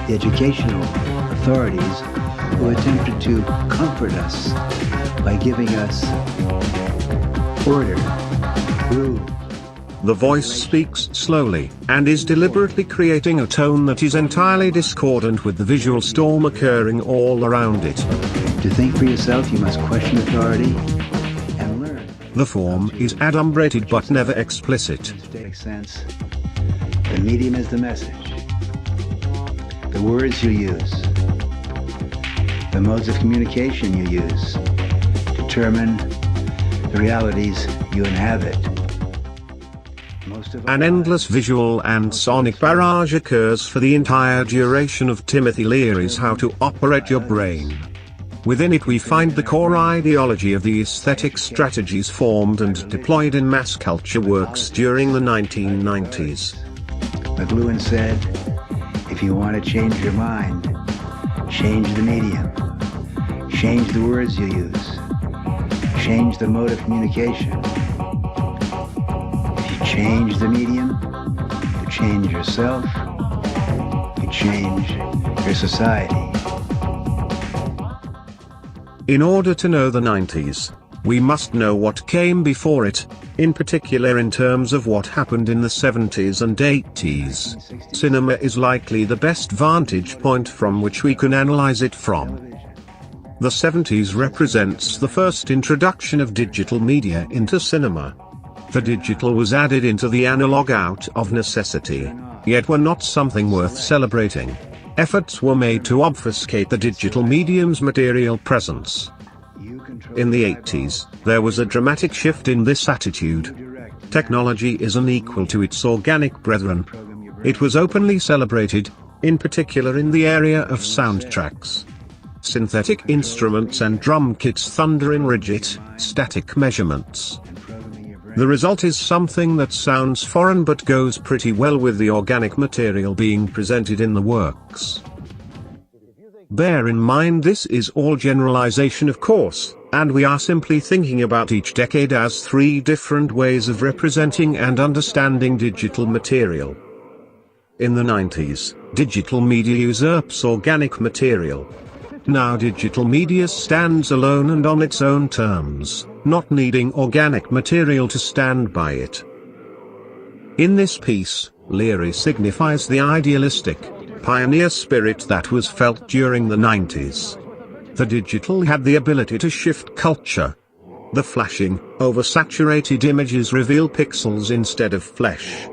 the educational authorities who attempted to comfort us by giving us order, rule. The voice speaks slowly, and is deliberately creating a tone that is entirely discordant with the visual storm occurring all around it. To think for yourself, you must question authority and learn. The form is adumbrated but never explicit. Makes sense. The medium is the message. The words you use, the modes of communication you use, determine the realities you inhabit. An endless visual and sonic barrage occurs for the entire duration of Timothy Leary's How to Operate Your Brain. Within it we find the core ideology of the aesthetic strategies formed and deployed in mass culture works during the 1990s. McLuhan said, if you want to change your mind, change the medium, change the words you use, change the mode of communication. If you change the medium, you change yourself, you change your society. In order to know the 90s, we must know what came before it, in particular in terms of what happened in the 70s and 80s. Cinema is likely the best vantage point from which we can analyze it from. The 70s represents the first introduction of digital media into cinema. The digital was added into the analog out of necessity, yet were not something worth celebrating. Efforts were made to obfuscate the digital medium's material presence. In the 80s, there was a dramatic shift in this attitude. Technology is unequal to its organic brethren. It was openly celebrated, in particular in the area of soundtracks. Synthetic instruments and drum kits thunder in rigid, static measurements. The result is something that sounds foreign but goes pretty well with the organic material being presented in the works. Bear in mind this is all generalization of course, and we are simply thinking about each decade as three different ways of representing and understanding digital material. In the 90s, digital media usurps organic material. Now digital media stands alone and on its own terms, not needing organic material to stand by it. In this piece, Leary signifies the idealistic, pioneer spirit that was felt during the 90s. The digital had the ability to shift culture. The flashing, oversaturated images reveal pixels instead of flesh.